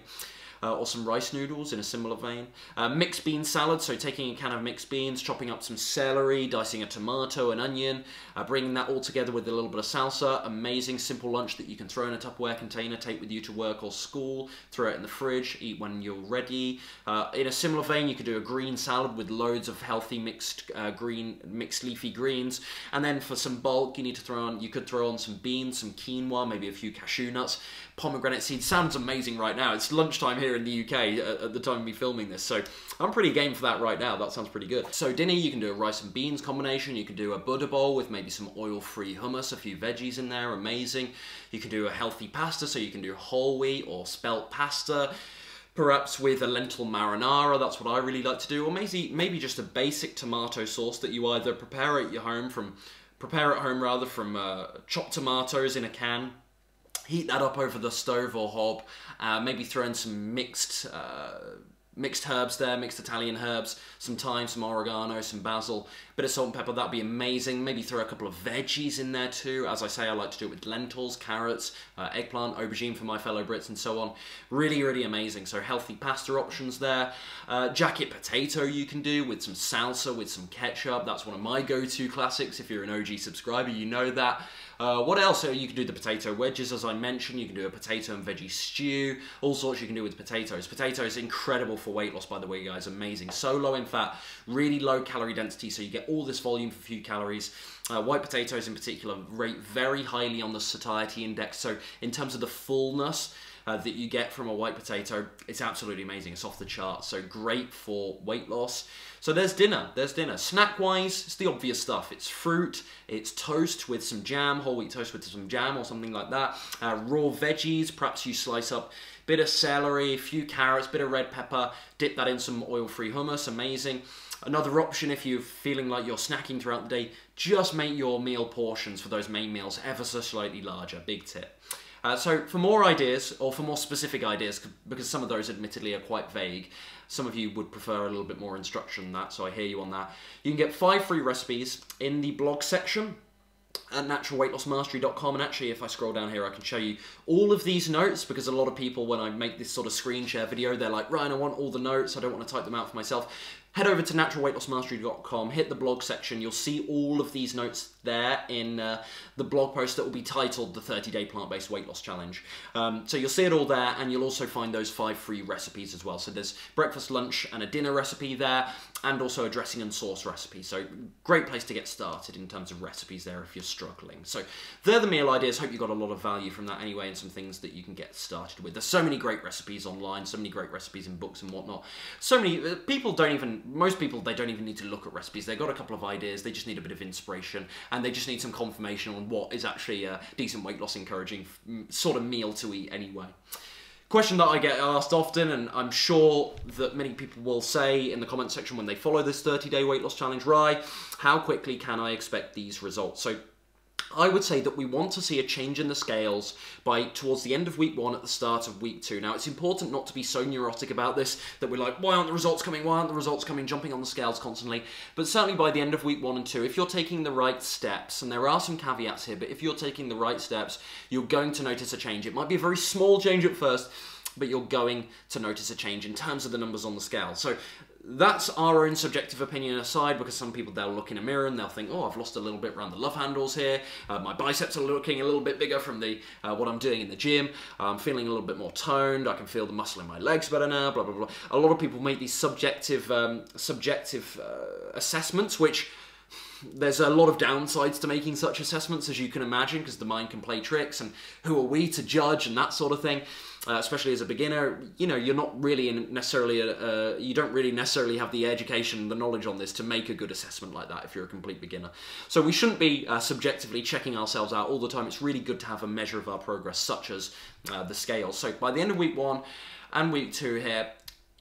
Or some rice noodles in a similar vein. Mixed bean salad, so taking a can of mixed beans, chopping up some celery, dicing a tomato, an onion, bringing that all together with a little bit of salsa. Amazing, simple lunch that you can throw in a Tupperware container, take with you to work or school, throw it in the fridge, eat when you're ready. In a similar vein, you could do a green salad with loads of healthy mixed leafy greens. And then for some bulk, you could throw on some beans, some quinoa, maybe a few cashew nuts, pomegranate seeds. Sounds amazing right now. It's lunchtime here in the UK at the time of me filming this. So I'm pretty game for that right now. That sounds pretty good. So dinner, you can do a rice and beans combination. You can do a Buddha bowl with maybe some oil-free hummus, a few veggies in there, amazing. You can do a healthy pasta, so you can do whole wheat or spelt pasta, perhaps with a lentil marinara. That's what I really like to do. Or maybe just a basic tomato sauce that you either prepare at home from chopped tomatoes in a can. Heat that up over the stove or hob. Maybe throw in some mixed herbs there, mixed Italian herbs, some thyme, some oregano, some basil, bit of salt and pepper. That'd be amazing. Maybe throw a couple of veggies in there too. As I say, I like to do it with lentils, carrots, eggplant, aubergine for my fellow Brits, and so on. Really, really amazing. So healthy pasta options there. Jacket potato you can do with some salsa, with some ketchup. That's one of my go-to classics. If you're an OG subscriber, you know that. What else? You can do the potato wedges, as I mentioned. You can do a potato and veggie stew. All sorts you can do with potatoes. Potatoes, incredible for weight loss, by the way, guys. Amazing. So low in fat, really low calorie density, so you get all this volume for few calories. White potatoes in particular rate very highly on the satiety index. So in terms of the fullness that you get from a white potato, it's absolutely amazing. It's off the charts. So great for weight loss. So there's dinner. Snack-wise, it's the obvious stuff. It's fruit, it's toast with some jam, whole wheat toast with some jam or something like that. Raw veggies, perhaps you slice up a bit of celery, a few carrots, bit of red pepper, dip that in some oil-free hummus, amazing. Another option, if you're feeling like you're snacking throughout the day, just make your meal portions for those main meals ever so slightly larger. Big tip. So for more ideas, or for more specific ideas, because some of those admittedly are quite vague, some of you would prefer a little bit more instruction than that, so I hear you on that. You can get 5 free recipes in the blog section at naturalweightlossmastery.com, and actually if I scroll down here I can show you all of these notes, because a lot of people, when I make this sort of screen share video, they're like, Ryan, I want all the notes, I don't want to type them out for myself. Head over to naturalweightlossmastery.com, hit the blog section, you'll see all of these notes there in the blog post that will be titled the 30-day plant-based weight loss challenge. So you'll see it all there, and you'll also find those 5 free recipes as well. So there's breakfast, lunch, and a dinner recipe there, and also a dressing and sauce recipe. So great place to get started in terms of recipes there if you're struggling. So they're the meal ideas. Hope you got a lot of value from that anyway, and some things that you can get started with. There's so many great recipes online, so many great recipes in books and whatnot. So many people most people, they don't even need to look at recipes. They've got a couple of ideas, they just need a bit of inspiration, and they just need some confirmation on what is actually a decent weight loss encouraging sort of meal to eat anyway. Question that I get asked often, and I'm sure that many people will say in the comment section when they follow this 30-day weight loss challenge, Rye, how quickly can I expect these results? So I would say that we want to see a change in the scales towards the end of week 1 at the start of week 2. Now, it's important not to be so neurotic about this that we're like, why aren't the results coming? Why aren't the results coming? Jumping on the scales constantly. But certainly by the end of week 1 and 2, if you're taking the right steps, and there are some caveats here, but if you're taking the right steps, you're going to notice a change. It might be a very small change at first, but you're going to notice a change in terms of the numbers on the scale. So that's our own subjective opinion aside, because some people, they'll look in a mirror and they'll think, oh, I've lost a little bit around the love handles here. My biceps are looking a little bit bigger from the what I'm doing in the gym. I'm feeling a little bit more toned. I can feel the muscle in my legs better now, blah, blah, blah. A lot of people make these subjective assessments, which there's a lot of downsides to making such assessments, as you can imagine, because the mind can play tricks, and who are we to judge and that sort of thing. Especially as a beginner, you know, you're not really you don't really necessarily have the education, the knowledge on this to make a good assessment like that if you're a complete beginner. So we shouldn't be subjectively checking ourselves out all the time. It's really good to have a measure of our progress, such as the scale. So by the end of week 1 and week 2 here,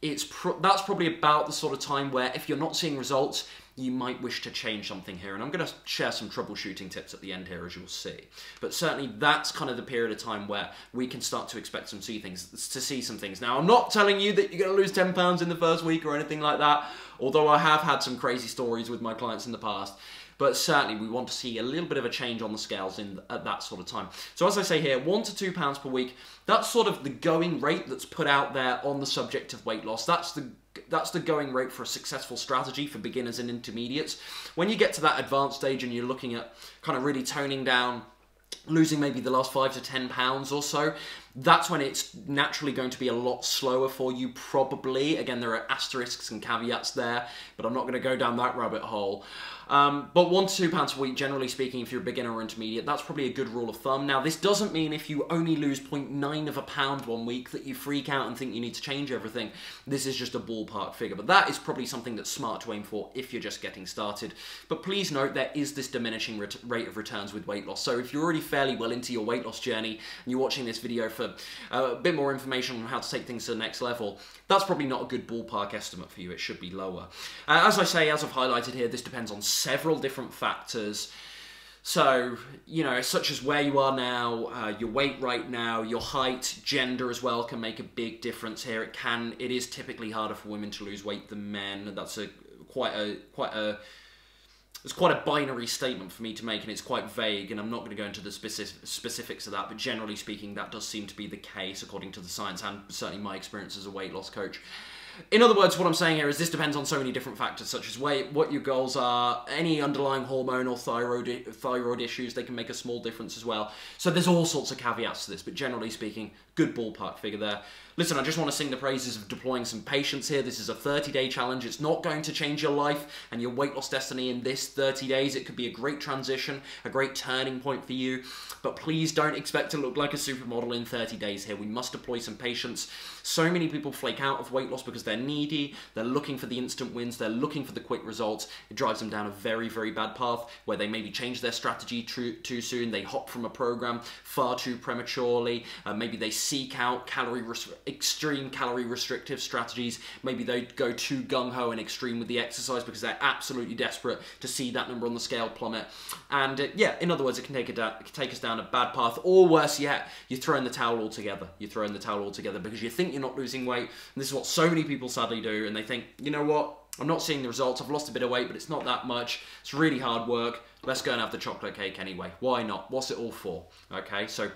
that's probably about the sort of time where, if you're not seeing results, you might wish to change something here. And I'm going to share some troubleshooting tips at the end here, as you'll see. But certainly that's kind of the period of time where we can start to expect to see some things. Now, I'm not telling you that you're going to lose 10 pounds in the first week or anything like that, although I have had some crazy stories with my clients in the past. But certainly we want to see a little bit of a change on the scales at that sort of time. So as I say here, 1 to 2 pounds per week, that's sort of the going rate that's put out there on the subject of weight loss. That's the going rate for a successful strategy for beginners and intermediates. When you get to that advanced stage and you're looking at kind of really toning down, losing maybe the last 5 to 10 pounds or so, that's when it's naturally going to be a lot slower for you, probably. Again, there are asterisks and caveats there, but I'm not going to go down that rabbit hole. But 1 to 2 pounds a week, generally speaking, if you're a beginner or intermediate, that's probably a good rule of thumb. Now, this doesn't mean if you only lose 0.9 of a pound 1 week that you freak out and think you need to change everything. This is just a ballpark figure, but that is probably something that's smart to aim for if you're just getting started. But please note, there is this diminishing rate of returns with weight loss. So if you're already fairly well into your weight loss journey and you're watching this video for a bit more information on how to take things to the next level, that's probably not a good ballpark estimate for you. It should be lower. As I say, as I've highlighted here, this depends on several different factors. So, you know, such as where you are now, your weight right now, your height, gender as well can make a big difference here. It is typically harder for women to lose weight than men. That's quite a binary statement for me to make, and it's quite vague, and I'm not going to go into the specifics of that, but generally speaking, that does seem to be the case according to the science and certainly my experience as a weight loss coach. In other words, what I'm saying here is this depends on so many different factors, such as weight, what your goals are, any underlying hormone or thyroid issues. They can make a small difference as well. So there's all sorts of caveats to this, but generally speaking, good ballpark figure there. Listen, I just want to sing the praises of deploying some patience here. This is a 30-day challenge. It's not going to change your life and your weight loss destiny in this 30 days. It could be a great transition, a great turning point for you, but please don't expect to look like a supermodel in 30 days here. We must deploy some patience. So many people flake out of weight loss because they're needy, they're looking for the instant wins, they're looking for the quick results. It drives them down a very, very bad path where they maybe change their strategy too soon, they hop from a program far too prematurely, maybe they seek out extreme calorie restrictive strategies, maybe they go too gung-ho and extreme with the exercise because they're absolutely desperate to see that number on the scale plummet. And yeah, in other words, it can take us down a bad path, or worse yet, you're throwing the towel altogether. You're throwing the towel altogether because you think you're not losing weight, and this is what so many people sadly do, and they think, you know what, I'm not seeing the results, I've lost a bit of weight, but it's not that much, it's really hard work, let's go and have the chocolate cake anyway. Why not? What's it all for? Okay, so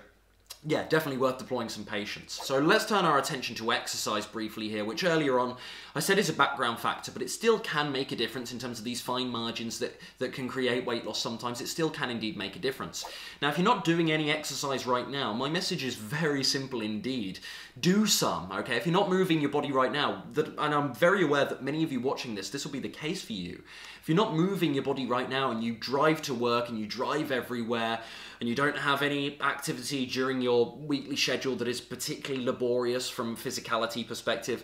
yeah, definitely worth deploying some patience. So let's turn our attention to exercise briefly here, which earlier on I said is a background factor, but it still can make a difference in terms of these fine margins that can create weight loss sometimes. It still can indeed make a difference. Now, if you're not doing any exercise right now, my message is very simple indeed. Do some, okay? If you're not moving your body right now, and I'm very aware that many of you watching this will be the case for you. If you're not moving your body right now and you drive to work and you drive everywhere and you don't have any activity during your weekly schedule that is particularly laborious from a physicality perspective,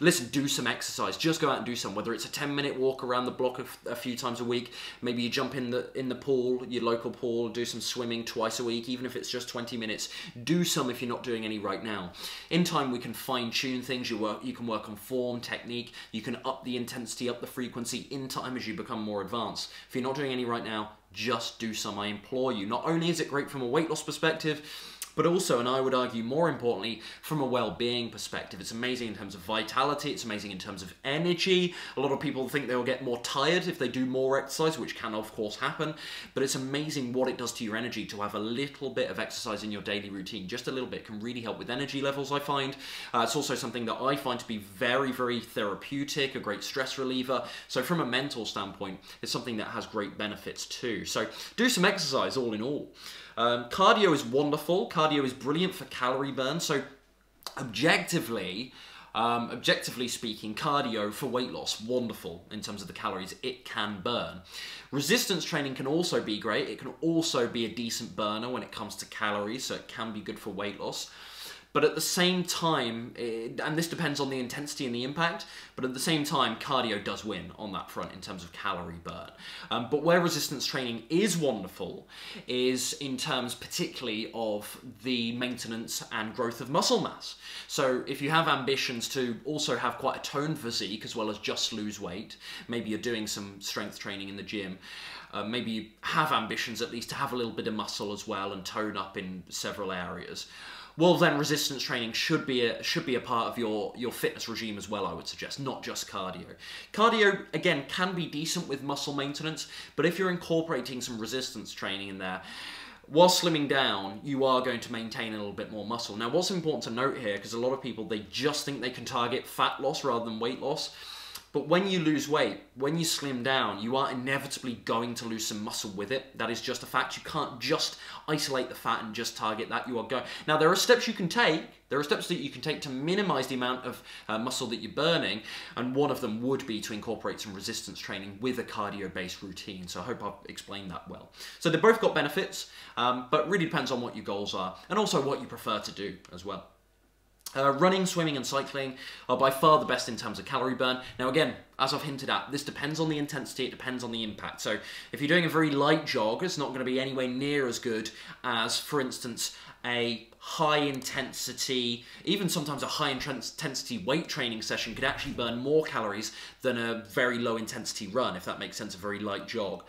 listen, do some exercise. Just go out and do some, whether it's a 10-minute walk around the block a few times a week, maybe you jump in the pool, your local pool, do some swimming twice a week, even if it's just 20 minutes. Do some if you're not doing any right now. In time, we can fine-tune things. You can work on form, technique, you can up the intensity, up the frequency in time as you become more advanced. If you're not doing any right now, just do some, I implore you. Not only is it great from a weight loss perspective, but also, and I would argue more importantly, from a well-being perspective. It's amazing in terms of vitality, it's amazing in terms of energy. A lot of people think they'll get more tired if they do more exercise, which can of course happen, but it's amazing what it does to your energy to have a little bit of exercise in your daily routine. Just a little bit can really help with energy levels, I find. It's also something that I find to be very, very therapeutic, a great stress reliever. So from a mental standpoint, it's something that has great benefits too. So do some exercise all in all. Cardio is wonderful. Cardio is brilliant for calorie burn. So objectively speaking, cardio for weight loss, wonderful in terms of the calories it can burn. Resistance training can also be great. It can also be a decent burner when it comes to calories, so it can be good for weight loss. But at the same time, and this depends on the intensity and the impact, but at the same time, cardio does win on that front in terms of calorie burn. But where resistance training is wonderful is in terms particularly of the maintenance and growth of muscle mass. So if you have ambitions to also have quite a toned physique as well as just lose weight, maybe you're doing some strength training in the gym, maybe you have ambitions at least to have a little bit of muscle as well and tone up in several areas, well then resistance training should be a part of your fitness regime as well, I would suggest, not just cardio. Cardio, again, can be decent with muscle maintenance, but if you're incorporating some resistance training in there, while slimming down, you are going to maintain a little bit more muscle. Now, what's important to note here, because a lot of people, they just think they can target fat loss rather than weight loss. But when you lose weight, when you slim down, you are inevitably going to lose some muscle with it. That is just a fact. You can't just isolate the fat and just target that. You are going. Now, there are steps you can take. There are steps that you can take to minimize the amount of muscle that you're burning, and one of them would be to incorporate some resistance training with a cardio-based routine. So I hope I've explained that well. So they've both got benefits, but really depends on what your goals are, and also what you prefer to do as well. Running, swimming and cycling are by far the best in terms of calorie burn. Now again, as I've hinted at, this depends on the intensity, it depends on the impact. So if you're doing a very light jog, it's not going to be anywhere near as good as, for instance, a high intensity, even sometimes a high intensity weight training session could actually burn more calories than a very low intensity run, if that makes sense, a very light jog.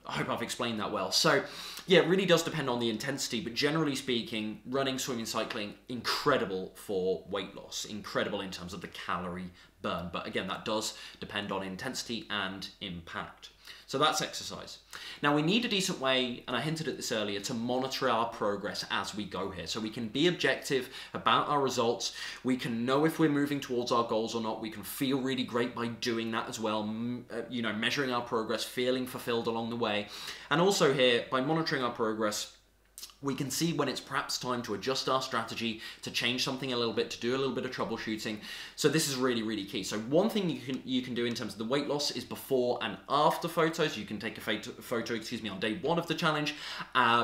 I hope I've explained that well. So yeah, it really does depend on the intensity, but generally speaking, running, swimming, cycling, incredible for weight loss, incredible in terms of the calorie burn. But again, that does depend on intensity and impact. So that's exercise. Now we need a decent way, and I hinted at this earlier, to monitor our progress as we go here. So we can be objective about our results. We can know if we're moving towards our goals or not. We can feel really great by doing that as well. You know, measuring our progress, feeling fulfilled along the way. And also here, by monitoring our progress, we can see when it's perhaps time to adjust our strategy, to change something a little bit, to do a little bit of troubleshooting. So this is really, really key. So one thing you can do in terms of the weight loss is before and after photos. You can take a photo, on day 1 of the challenge,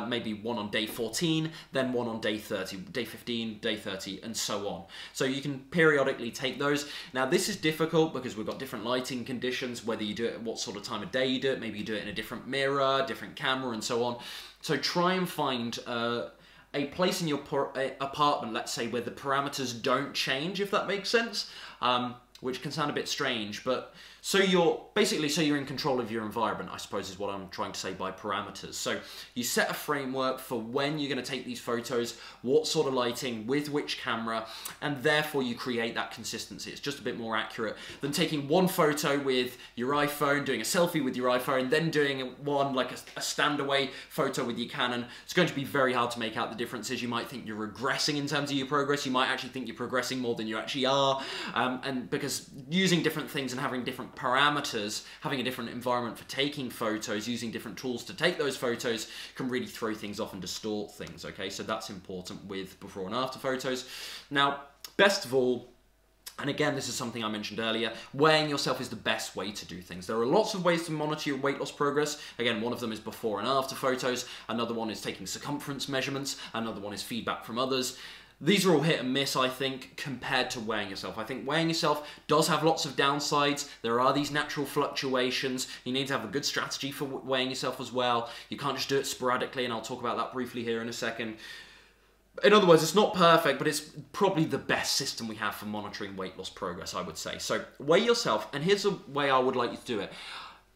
maybe one on day 14, then one on day 30, day 15, day 30, and so on. So you can periodically take those. Now this is difficult because we've got different lighting conditions, whether you do it at what sort of time of day you do it, maybe you do it in a different mirror, different camera, and so on. So try and find a place in your apartment, let's say, where the parameters don't change, if that makes sense, which can sound a bit strange, but so you're in control of your environment, I suppose is what I'm trying to say by parameters. So you set a framework for when you're going to take these photos, what sort of lighting, with which camera, and therefore you create that consistency. It's just a bit more accurate than taking one photo with your iPhone, doing a selfie with your iPhone, then doing one like a stand-away photo with your Canon. It's going to be very hard to make out the differences. You might think you're regressing in terms of your progress. You might actually think you're progressing more than you actually are, and because using different things and having different parameters, having a different environment for taking photos, using different tools to take those photos can really throw things off and distort things, okay? So that's important with before and after photos. Now, best of all, and again, this is something I mentioned earlier, weighing yourself is the best way to do things. There are lots of ways to monitor your weight loss progress. Again, one of them is before and after photos. Another one is taking circumference measurements. Another one is feedback from others. These are all hit and miss, I think, compared to weighing yourself. I think weighing yourself does have lots of downsides. There are these natural fluctuations. You need to have a good strategy for weighing yourself as well. You can't just do it sporadically, and I'll talk about that briefly here in a second. In other words, it's not perfect, but it's probably the best system we have for monitoring weight loss progress, I would say. So weigh yourself, and here's the way I would like you to do it.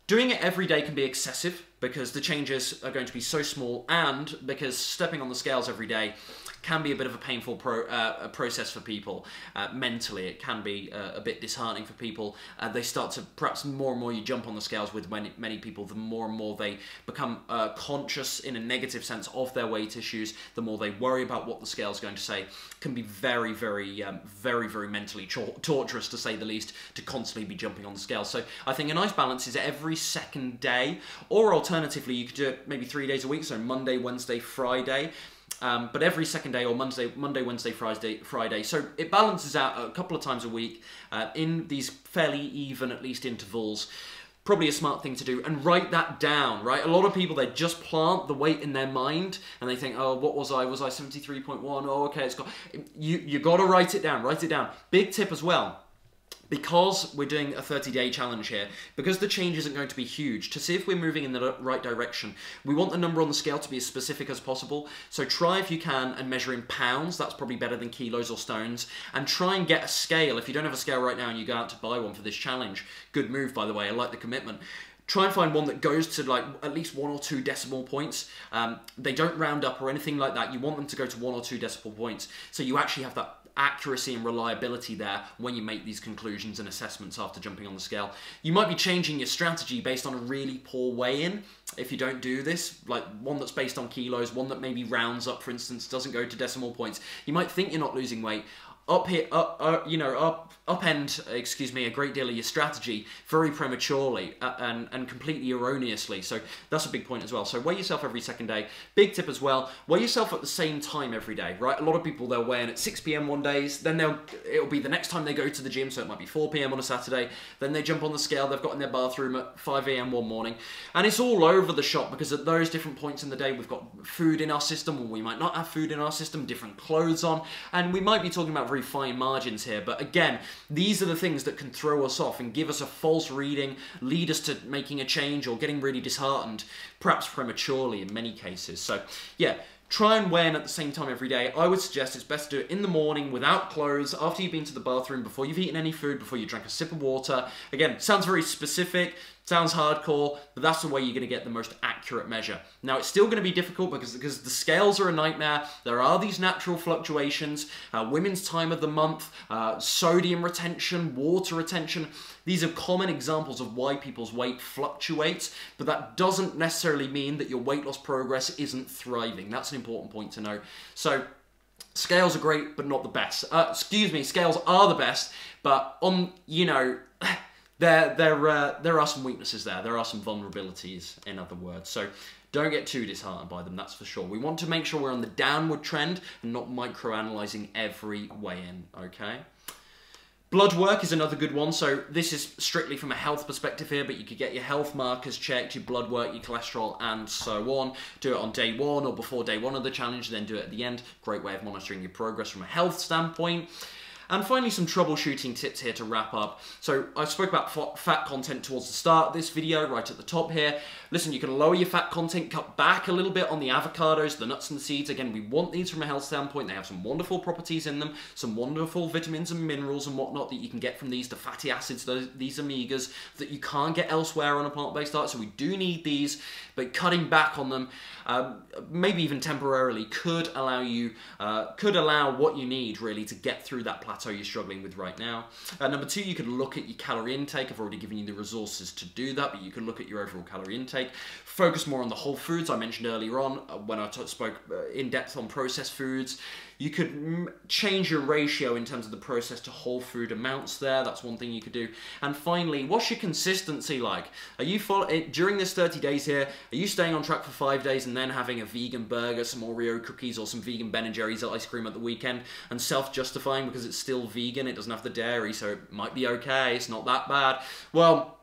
Doing it every day can be excessive because the changes are going to be so small, and because stepping on the scales every day can be a bit of a painful process for people mentally. It can be a bit disheartening for people. They start to, perhaps more and more you jump on the scales with many people, the more and more they become conscious in a negative sense of their weight issues, the more they worry about what the scale's going to say. Can be very, very mentally torturous, to say the least, to constantly be jumping on the scale. So I think a nice balance is every second day, or alternatively you could do it maybe 3 days a week, so Monday, Wednesday, Friday. But every second day, or Monday, Wednesday, Friday. So it balances out a couple of times a week in these fairly even, at least, intervals. Probably a smart thing to do, and write that down, right? A lot of people, they just plant the weight in their mind and they think, oh, what was I? Was I 73.1? Oh, okay, it's got... You got to write it down, write it down. Big tip as well. Because we're doing a 30-day challenge here, because the change isn't going to be huge, to see if we're moving in the right direction, we want the number on the scale to be as specific as possible. So try, if you can, and measure in pounds. That's probably better than kilos or stones. And try and get a scale. If you don't have a scale right now and you go out to buy one for this challenge, good move, by the way, I like the commitment. Try and find one that goes to like at least 1 or 2 decimal points. They don't round up or anything like that. You want them to go to 1 or 2 decimal points, so you actually have that accuracy and reliability there when you make these conclusions and assessments after jumping on the scale. You might be changing your strategy based on a really poor weigh-in if you don't do this, like one that's based on kilos, one that maybe rounds up, for instance, doesn't go to decimal points. You might think you're not losing weight. upend, excuse me, a great deal of your strategy very prematurely and completely erroneously. So that's a big point as well. So weigh yourself every second day. Big tip as well, weigh yourself at the same time every day, right? A lot of people, they'll weigh in at 6 p.m. one day, then it'll be the next time they go to the gym, so it might be 4 p.m. on a Saturday, then they jump on the scale they've got in their bathroom at 5 a.m. one morning, and it's all over the shop because at those different points in the day we've got food in our system, or we might not have food in our system, different clothes on, and we might be talking about very fine margins here, but again, these are the things that can throw us off and give us a false reading, lead us to making a change or getting really disheartened, perhaps prematurely in many cases. So yeah, try and weigh in at the same time every day. I would suggest it's best to do it in the morning without clothes, after you've been to the bathroom, before you've eaten any food, before you drank a sip of water. Again, sounds very specific, sounds hardcore, but that's the way you're going to get the most accurate measure. Now, it's still going to be difficult because the scales are a nightmare. There are these natural fluctuations, women's time of the month, sodium retention, water retention. These are common examples of why people's weight fluctuates, but that doesn't necessarily mean that your weight loss progress isn't thriving. That's an important point to know. So, scales are great, but not the best. Scales are the best, but there are some weaknesses there. There are some vulnerabilities, in other words. So don't get too disheartened by them, that's for sure. We want to make sure we're on the downward trend and not microanalyzing every weigh-in, okay? Blood work is another good one. So this is strictly from a health perspective here, but you could get your health markers checked, your blood work, your cholesterol, and so on. Do it on day one or before day one of the challenge, then do it at the end. Great way of monitoring your progress from a health standpoint. And finally, some troubleshooting tips here to wrap up. So I spoke about fat content towards the start of this video, right at the top here. Listen, you can lower your fat content, cut back a little bit on the avocados, the nuts and the seeds. Again, we want these from a health standpoint. They have some wonderful properties in them, some wonderful vitamins and minerals and whatnot that you can get from these, the fatty acids, these omegas that you can't get elsewhere on a plant-based diet. So we do need these, but cutting back on them, maybe even temporarily, could allow what you need really to get through that plateau you're struggling with right now. Number two, you could look at your calorie intake. I've already given you the resources to do that, but you can look at your overall calorie intake. Focus more on the whole foods I mentioned earlier on when I spoke in depth on processed foods. You could change your ratio in terms of the processed to whole food amounts there. That's one thing you could do. And finally, what's your consistency like? Are you during this 30 days here, are you staying on track for 5 days and then having a vegan burger, some Oreo cookies, or some vegan Ben & Jerry's ice cream at the weekend and self-justifying because it's still vegan, it doesn't have the dairy, so it might be okay, it's not that bad? Well,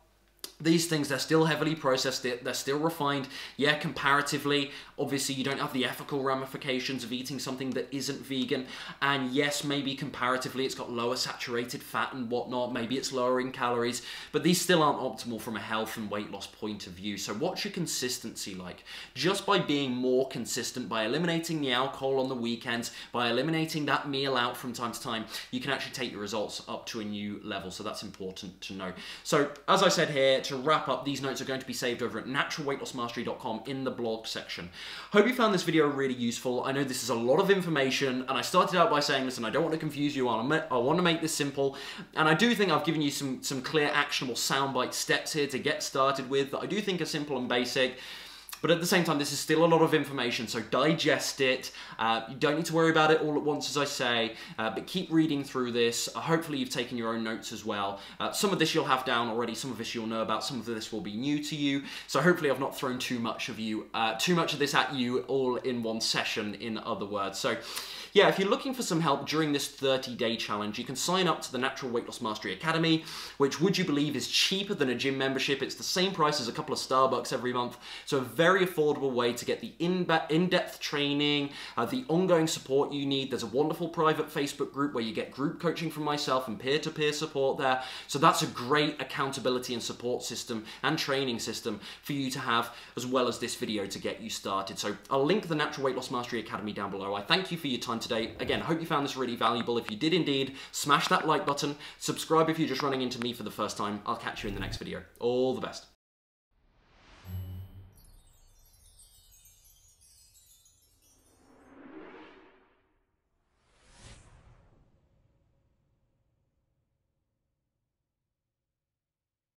these things, they're still heavily processed, they're still refined. Yeah, comparatively, obviously you don't have the ethical ramifications of eating something that isn't vegan. And yes, maybe comparatively it's got lower saturated fat and whatnot, maybe it's lower in calories, but these still aren't optimal from a health and weight loss point of view. So what's your consistency like? Just by being more consistent, by eliminating the alcohol on the weekends, by eliminating that meal out from time to time, you can actually take your results up to a new level. So that's important to know. So as I said here, to wrap up, these notes are going to be saved over at naturalweightlossmastery.com in the blog section. Hope you found this video really useful. I know this is a lot of information, and I started out by saying, listen, I don't want to confuse you, I want to make this simple, and I do think I've given you some clear, actionable soundbite steps here to get started with that I do think are simple and basic. But at the same time, this is still a lot of information, so digest it. You don't need to worry about it all at once, as I say, but keep reading through this. Hopefully you've taken your own notes as well. Some of this you'll have down already, some of this you'll know about, some of this will be new to you. So hopefully I've not thrown too much of this at you all in one session, in other words. So yeah, if you're looking for some help during this 30-day challenge, you can sign up to the Natural Weight Loss Mastery Academy, which, would you believe, is cheaper than a gym membership. It's the same price as a couple of Starbucks every month, so a very affordable way to get the in-depth training, the ongoing support you need. There's a wonderful private Facebook group where you get group coaching from myself and peer-to-peer support there, so that's a great accountability and support system and training system for you to have, as well as this video to get you started. So I'll link the Natural Weight Loss Mastery Academy down below. I thank you for your time today. Again, hope you found this really valuable. If you did indeed, smash that like button, subscribe if you're just running into me for the first time. I'll catch you in the next video. All the best.